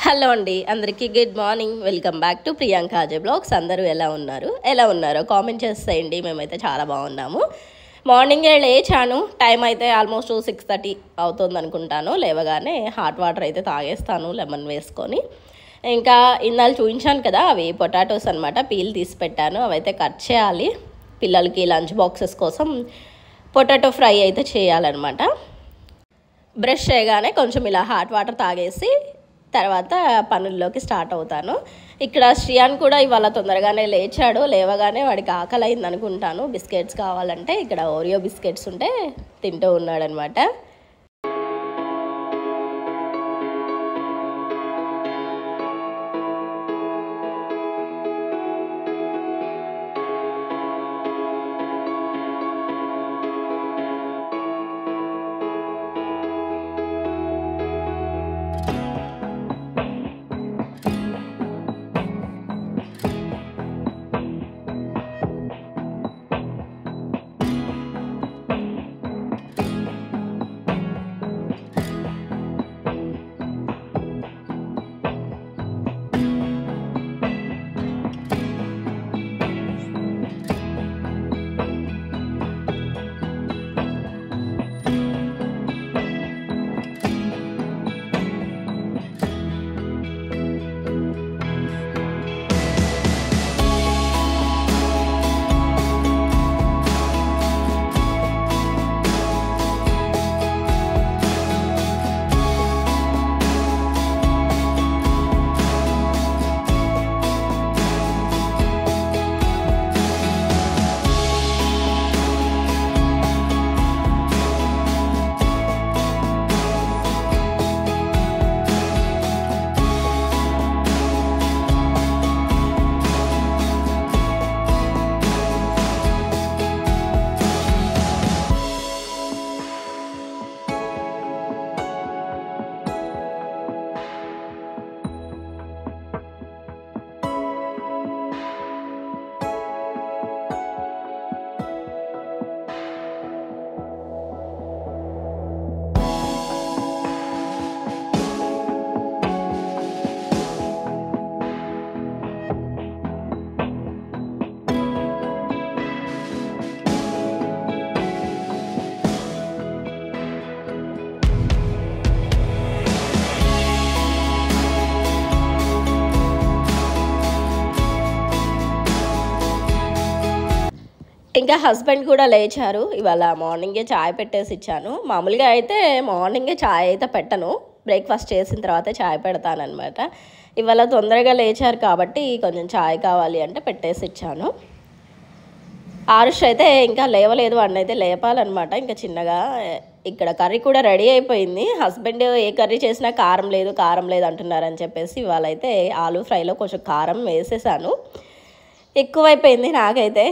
Hello అండి, అందరికీ good morning. Welcome back to Priyanka Ajay vlogs. అందరూ ఎలా ఉన్నారో కామెంట్ చేసేయండి. మేమైతే చాలా బాగున్నాము. మార్నింగే లేచాను. టైం అయితే ఆల్మోస్ట్ 6:30 అవుతుంది అనుకుంటాను. లేవగానే హాట్ వాటర్ అయితే తాగేస్తాను లెమన్ వేసుకొని. ఇంకా ఇన్నాళ్ళు చూపించాను కదా, అవి పొటాటోస్ అనమాట. పీల్ తీసి పెట్టాను, అవైతే కట్ చేయాలి. పిల్లలకి లంచ్ బాక్సెస్ కోసం పొటాటో ఫ్రై అయితే చేయాలన్నమాట. బ్రష్ చేయగానే కొంచెం ఇలా హాట్ వాటర్ తాగేసి తర్వాత పనుల్లోకి స్టార్ట్ అవుతాను. ఇక్కడ శ్రియాన్ కూడా ఇవాళ తొందరగానే లేచాడు. లేవగానే వాడికి ఆకలి అయింది అనుకుంటాను. బిస్కెట్స్ కావాలంటే ఇక్కడ ఓరియో బిస్కెట్స్ ఉంటే తింటూ ఉన్నాడనమాట. ఇంకా హస్బెండ్ కూడా లేచారు. ఇవాళ మార్నింగే చాయ్ పెట్టేసి ఇచ్చాను. మామూలుగా అయితే మార్నింగే చాయ్ అయితే పెట్టను, బ్రేక్ఫాస్ట్ చేసిన తర్వాత చాయ్ పెడతానమాట. ఇవాళ తొందరగా లేచారు కాబట్టి కొంచెం చాయ్ కావాలి అంటే పెట్టేసి ఇచ్చాను. ఆరుష్ అయితే ఇంకా లేవలేదు, వాడిని అయితే లేపాలన్నమాట ఇంకా చిన్నగా. ఇక్కడ కర్రీ కూడా రెడీ అయిపోయింది. హస్బెండ్ ఏ కర్రీ చేసినా కారం లేదు అంటున్నారని చెప్పేసి ఇవాళ అయితే ఆలూ ఫ్రైలో కొంచెం కారం వేసేసాను. ఎక్కువైపోయింది నాకైతే.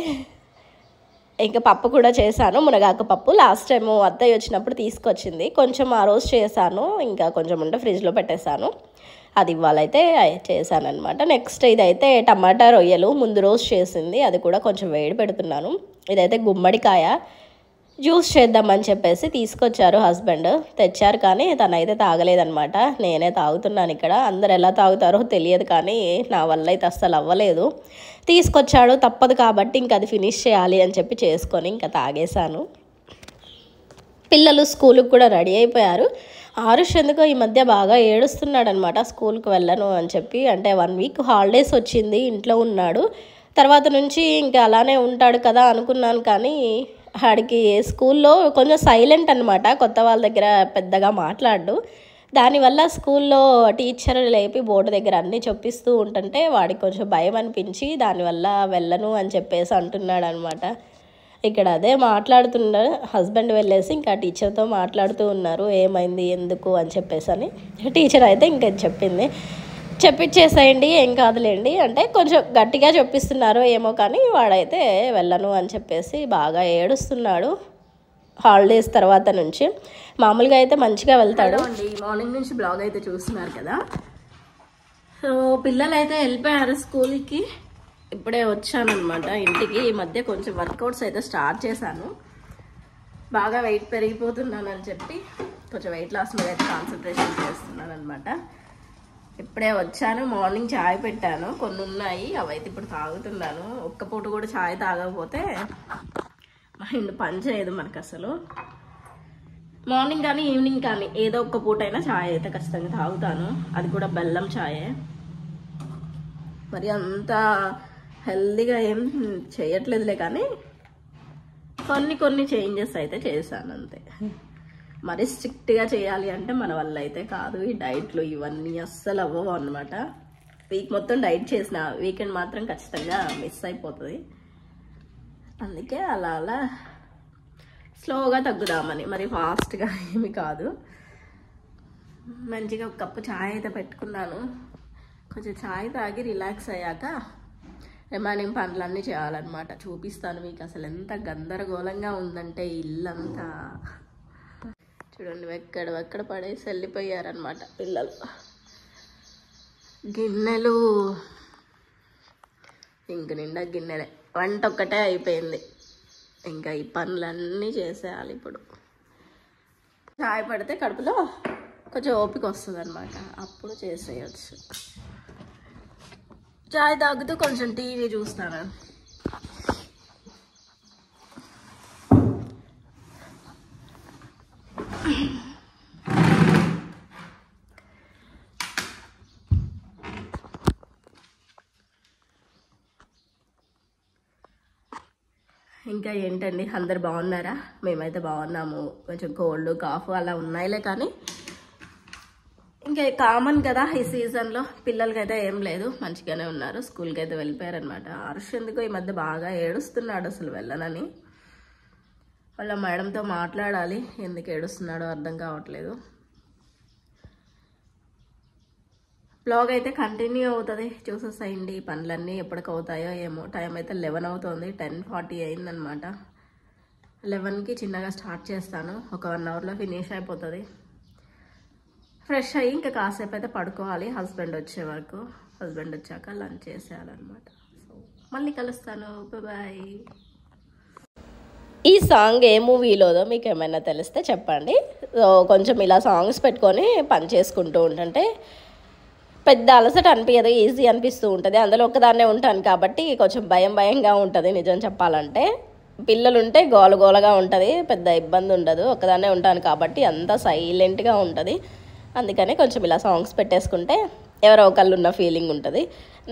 ఇంకా పప్పు కూడా చేశాను, మునగాకు పప్పు. లాస్ట్ టైము అత్తయ్య వచ్చినప్పుడు తీసుకొచ్చింది, కొంచెం ఆ రోజు చేశాను. ఇంకా కొంచెం ఉంటే ఫ్రిడ్జ్లో పెట్టేశాను. అది ఇవాళైతే చేశాను అనమాట. నెక్స్ట్ ఇదైతే టమాటా రొయ్యలు ముందు రోజు చేసింది, అది కూడా కొంచెం వేడి పెడుతున్నాను. ఇదైతే గుమ్మడికాయ జ్యూస్ చేద్దామని చెప్పేసి తీసుకొచ్చారు హస్బెండ్. తెచ్చారు కానీ తనైతే తాగలేదనమాట. నేనే తాగుతున్నాను ఇక్కడ. అందరు ఎలా తాగుతారో తెలియదు కానీ నా వల్ల అయితే అస్సలు అవ్వలేదు. తీసుకొచ్చాడు, తప్పదు కాబట్టి ఇంకా అది ఫినిష్ చేయాలి అని చెప్పి చేసుకొని ఇంకా తాగేశాను. పిల్లలు స్కూల్కి కూడా రెడీ అయిపోయారు. ఆరుష్ ఎందుకో ఈ మధ్య బాగా ఏడుస్తున్నాడు అనమాట, స్కూల్కి వెళ్ళను అని చెప్పి. అంటే 1 వీక్ హాలిడేస్ వచ్చింది, ఇంట్లో ఉన్నాడు. తర్వాత నుంచి ఇంకా అలానే ఉంటాడు కదా అనుకున్నాను కానీ వాడికి స్కూల్లో కొంచెం సైలెంట్ అనమాట. కొత్త వాళ్ళ దగ్గర పెద్దగా మాట్లాడు. దానివల్ల స్కూల్లో టీచర్ లేపి బోర్డు దగ్గర అన్నీ చెప్పిస్తూ ఉంటుంటే వాడికి కొంచెం భయం అనిపించి దానివల్ల వెళ్ళను అని చెప్పేసి అంటున్నాడు అనమాట. ఇక్కడ అదే మాట్లాడుతున్నారు. హస్బెండ్ వెళ్ళేసి ఇంకా టీచర్తో మాట్లాడుతూ ఉన్నారు, ఏమైంది ఎందుకు అని చెప్పేసి అని. టీచర్ అయితే ఇంకా చెప్పింది, చెప్పించేసేయండి ఏం కాదులేండి అంటే కొంచెం గట్టిగా చెప్పిస్తున్నారు ఏమో కానీ వాడైతే వెళ్ళను అని చెప్పేసి బాగా ఏడుస్తున్నాడు. హాలిడేస్ తర్వాత నుంచి మామూలుగా అయితే మంచిగా వెళ్తాడు. మార్నింగ్ నుంచి బ్లాగ్ అయితే చూస్తున్నారు కదా. సో పిల్లలు అయితే వెళ్ళిపోయారు స్కూల్కి. ఇప్పుడే వచ్చానన్నమాట ఇంటికి. ఈ మధ్య కొంచెం వర్కౌట్స్ అయితే స్టార్ట్ చేశాను. బాగా వెయిట్ పెరిగిపోతున్నానని చెప్పి కొంచెం వెయిట్ లాస్ మీద అయితే కాన్సన్ట్రేషన్ చేస్తున్నాను అనమాట. ఇప్పుడే వచ్చాను, మార్నింగ్ చాయ్ పెట్టాను, కొన్ని ఉన్నాయి అవైతే ఇప్పుడు తాగుతున్నాను. ఒక్క పూట కూడా చాయ్ తాగకపోతే మైండ్ పని చేయదు మనకు అసలు. మార్నింగ్ కానీ ఈవినింగ్ కానీ ఏదో ఒక్క పూట అయినా చాయ్ అయితే ఖచ్చితంగా తాగుతాను, అది కూడా బెల్లం చాయే. మరి అంత హెల్దీగా ఏం చేయట్లేదులే, కానీ కొన్ని చేంజెస్ అయితే చేశాను అంతే. మరి స్ట్రిక్ట్గా చేయాలి అంటే మన వల్ల అయితే కాదు. ఈ డైట్లు ఇవన్నీ అస్సలు అవ్వవు అనమాట. వీక్ మొత్తం డైట్ చేసిన వీకెండ్ మాత్రం ఖచ్చితంగా మిస్ అయిపోతుంది. అందుకే అలా అలా స్లోగా తగ్గుదామని, మరి ఫాస్ట్గా ఏమి కాదు. మంచిగా ఒక కప్పు ఛాయ్ అయితే పెట్టుకున్నాను. కొంచెం ఛాయ్ తాగి రిలాక్స్ అయ్యాక రిమైనింగ్ పనులన్నీ చేయాలన్నమాట. చూపిస్తాను మీకు అసలు ఎంత గందరగోళంగా ఉందంటే ఇల్లంతా. చూడండి ఎక్కడ పడేసి వెళ్ళిపోయారనమాట పిల్లలు. గిన్నెలు ఇంక నిండా గిన్నెలే, వంట ఒక్కటే అయిపోయింది. ఇంకా ఈ పనులన్నీ చేసేయాలి ఇప్పుడు. చాయ్ పడితే కడుపులో కొంచెం ఓపిక వస్తుంది అనమాట, అప్పుడు చేసేయచ్చు. చాయ్ తాగుతూ కొంచెం టీవీ చూస్తాను. ఇంకా ఏంటండి, అందరు బాగున్నారా? మేమైతే బాగున్నాము. కొంచెం కోల్డ్ కాఫ్ అలా ఉన్నాయిలే, కానీ ఇంకా కామన్ కదా ఈ సీజన్లో. పిల్లలకైతే ఏం లేదు, మంచిగానే ఉన్నారు. స్కూల్కి అయితే వెళ్ళిపోయారనమాట. హర్ష్ ఎందుకో ఈ మధ్య బాగా ఏడుస్తున్నాడు, అసలు వెళ్ళనని. వాళ్ళ మేడంతో మాట్లాడాలి, ఎందుకు ఏడుస్తున్నాడో అర్థం కావట్లేదు. బ్లాగ్ అయితే కంటిన్యూ అవుతుంది, చూసేసేయండి. పనులన్నీ ఎప్పటికి అవుతాయో ఏమో. టైం అయితే 11 అవుతుంది, 10:40 అయిందనమాట. 11కి చిన్నగా స్టార్ట్ చేస్తాను, ఒక 1 అవర్లో ఫినిష్ అయిపోతుంది. ఫ్రెష్ అయ్యి ఇంకా కాసేపు అయితే పడుకోవాలి హస్బెండ్ వచ్చే వరకు. హస్బెండ్ వచ్చాక లంచ్ చేసేయాలన్నమాట. సో మళ్ళీ కలుస్తాను, బాయ్. ఈ సాంగ్ ఏ మూవీలోదో మీకు ఏమైనా తెలిస్తే చెప్పండి. కొంచెం ఇలా సాంగ్స్ పెట్టుకొని పని చేసుకుంటూ ఉంటుంటే పెద్ద అలసట అనిపించదు, ఈజీ అనిపిస్తూ ఉంటుంది. అందులో ఒకదాన్నే ఉంటాను కాబట్టి కొంచెం భయంగా ఉంటుంది నిజం చెప్పాలంటే. పిల్లలు ఉంటే గోలగోలగా ఉంటుంది, పెద్ద ఇబ్బంది ఉండదు. ఒకదాన్నే ఉంటాను కాబట్టి అంతా సైలెంట్గా ఉంటుంది. అందుకని కొంచెం ఇలా సాంగ్స్ పెట్టేసుకుంటే ఎవరో ఒకళ్ళు ఉన్న ఫీలింగ్ ఉంటుంది.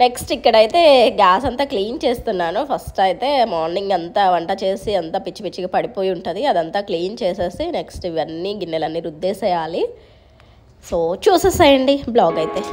నెక్స్ట్ ఇక్కడైతే గ్యాస్ అంతా క్లీన్ చేస్తున్నాను. ఫస్ట్ అయితే మార్నింగ్ అంతా వంట చేసి అంతా పిచ్చిగా పడిపోయి ఉంటుంది, అదంతా క్లీన్ చేసేసి నెక్స్ట్ ఇవన్నీ గిన్నెలన్నీ రుద్దేసేయాలి. సో చూసేసేయండి బ్లాగ్ అయితే.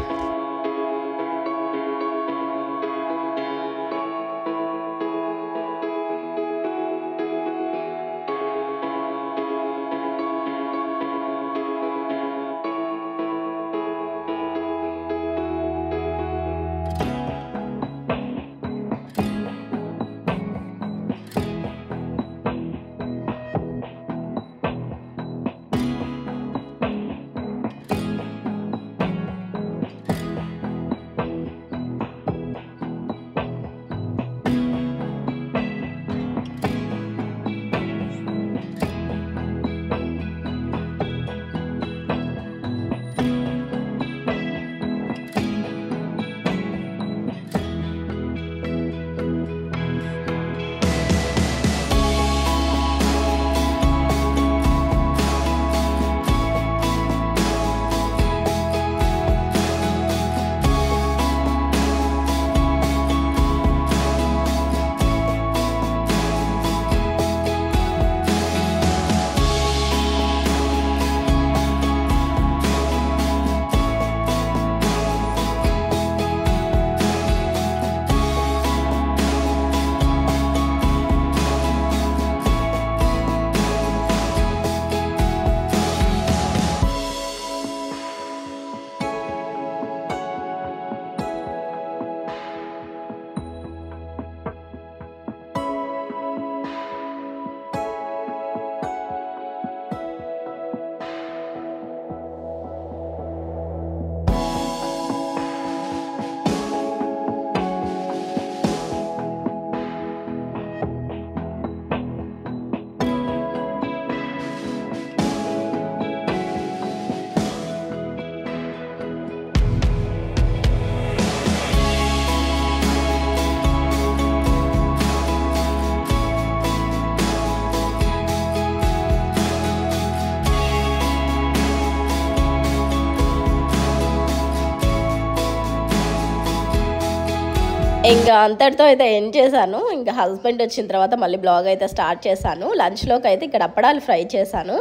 ఇంకా అంతటితో అయితే ఎండ్ చేశాను. ఇంకా హస్బెండ్ వచ్చిన తర్వాత మళ్ళీ బ్లాగ్ అయితే స్టార్ట్ చేశాను. లంచ్లోకి అయితే ఇక్కడ అప్పడాలు ఫ్రై చేశాను.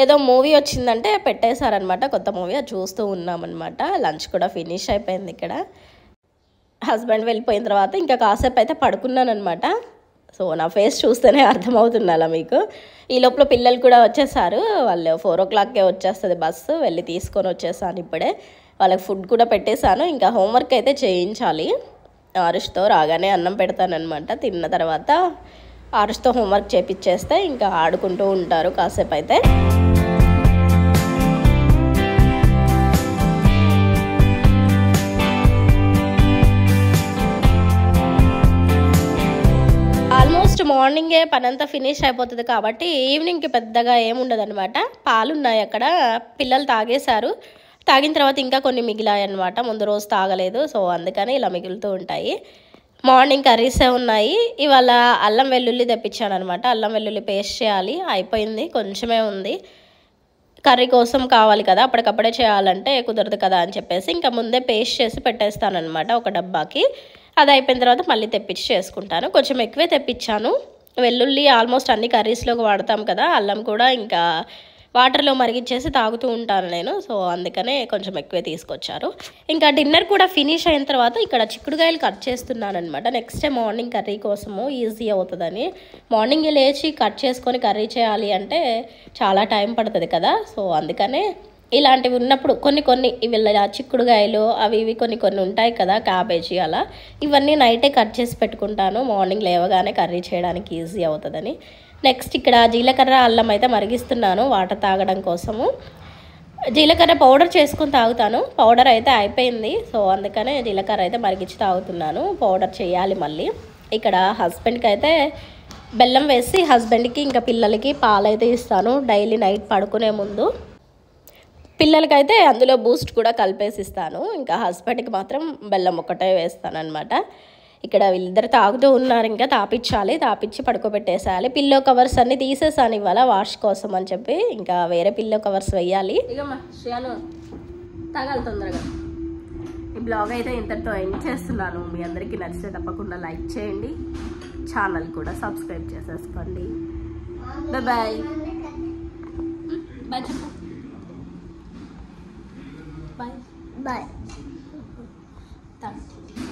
ఏదో మూవీ వచ్చిందంటే పెట్టేశారనమాట, కొత్త మూవీ, అది చూస్తూ ఉన్నామన్నమాట. లంచ్ కూడా ఫినిష్ అయిపోయింది. ఇక్కడ హస్బెండ్ వెళ్ళిపోయిన తర్వాత ఇంకా కాసేపు అయితే పడుకున్నాను అనమాట. సో నా ఫేస్ చూస్తేనే అర్థమవుతుంది అలా మీకు. ఈ లోపల పిల్లలు కూడా వచ్చేసారు. వాళ్ళు 4 o'clockకే వచ్చేస్తుంది బస్సు, వెళ్ళి తీసుకొని వచ్చేసాను ఇప్పుడే. వాళ్ళకి ఫుడ్ కూడా పెట్టేశాను. ఇంకా హోంవర్క్ అయితే చేయించాలి. ఆరుష్తో రాగానే అన్నం పెడతానమాట. తిన్న తర్వాత ఆరుష్తో హోంవర్క్ చేపించేస్తే ఇంకా ఆడుకుంటూ ఉంటారు కాసేపు అయితే. ఆల్మోస్ట్ మార్నింగే పనంతా ఫినిష్ అయిపోతుంది కాబట్టి ఈవినింగ్కి పెద్దగా ఏముండదు అనమాట. పాలున్నాయి అక్కడ, పిల్లలు తాగేశారు. తాగిన తర్వాత ఇంకా కొన్ని మిగిలాయి అనమాట, ముందు రోజు తాగలేదు. సో అందుకని ఇలా మిగులుతూ ఉంటాయి. మార్నింగ్ కర్రీసే ఉన్నాయి. ఇవాళ అల్లం వెల్లుల్లి తెప్పించాను అనమాట. అల్లం వెల్లుల్లి పేస్ట్ చేయాలి, అయిపోయింది, కొంచెమే ఉంది. కర్రీ కోసం కావాలి కదా, అప్పటికప్పుడే చేయాలంటే కుదరదు కదా అని చెప్పేసి ఇంకా ముందే పేస్ట్ చేసి పెట్టేస్తానమాట ఒక డబ్బాకి. అది అయిపోయిన తర్వాత మళ్ళీ తెప్పించి చేసుకుంటాను. కొంచెం ఎక్కువే తెప్పించాను. వెల్లుల్లి ఆల్మోస్ట్ అన్ని కర్రీస్లోకి వాడతాం కదా, అల్లం కూడా ఇంకా వాటర్లో మరిగించేసి తాగుతూ ఉంటాను నేను. సో అందుకనే కొంచెం ఎక్కువే తీసుకొచ్చారు. ఇంకా డిన్నర్ కూడా ఫినిష్ అయిన తర్వాత ఇక్కడ చిక్కుడుకాయలు కట్ చేస్తున్నాను అనమాట. నెక్స్ట్ డే మార్నింగ్ కర్రీ కోసము ఈజీ అవుతుందని. మార్నింగ్ లేచి కట్ చేసుకొని కర్రీ చేయాలి అంటే చాలా టైం పడుతుంది కదా. సో అందుకనే ఇలాంటివి ఉన్నప్పుడు కొన్ని ఇవి చిక్కుడుకాయలు అవి ఇవి కొన్ని ఉంటాయి కదా, క్యాబేజీ అలా, ఇవన్నీ నైటే కట్ చేసి పెట్టుకుంటాను. మార్నింగ్ లేవగానే కర్రీ చేయడానికి ఈజీ అవుతుందని. నెక్స్ట్ ఇక్కడ జీలకర్ర అల్లం అయితే మరిగిస్తున్నాను వాటర్ తాగడం కోసము. జీలకర్ర పౌడర్ చేసుకొని తాగుతాను, పౌడర్ అయితే అయిపోయింది. సో అందుకనే జీలకర్ర అయితే మరిగించి తాగుతున్నాను. పౌడర్ చేయాలి మళ్ళీ. ఇక్కడ హస్బెండ్కి అయితే బెల్లం వేసి హస్బెండ్కి ఇంకా పిల్లలకి పాలైతే ఇస్తాను డైలీ నైట్ పడుకునే ముందు. పిల్లలకైతే అందులో బూస్ట్ కూడా కలిపేసి ఇస్తాను. ఇంకా హస్బెండ్కి మాత్రం బెల్లం ఒక్కటే వేస్తాను అనమాట. ఇక్కడ వీళ్ళిద్దరు తాగుతూ ఉన్నారు, ఇంకా తాపించి పడుకోబెట్టేసేయాలి. పిల్లో కవర్స్ అన్నీ తీసేసాను ఇవాళ వాష్ కోసం అని చెప్పి. ఇంకా వేరే పిల్లో కవర్స్ వేయాలి. ఇగమ్మా శ్రేయాను తాగాలి తొందరగా. ఈ బ్లాగ్ అయితే ఇంతటితో ఎండ్ చేస్తున్నాను. మీ అందరికీ నచ్చితే తప్పకుండా లైక్ చేయండి, ఛానల్ కూడా సబ్స్క్రైబ్ చేసేసుకోండి. బాయ్ బాయ్ బాయ్ చెప్పు. Bye. Bye.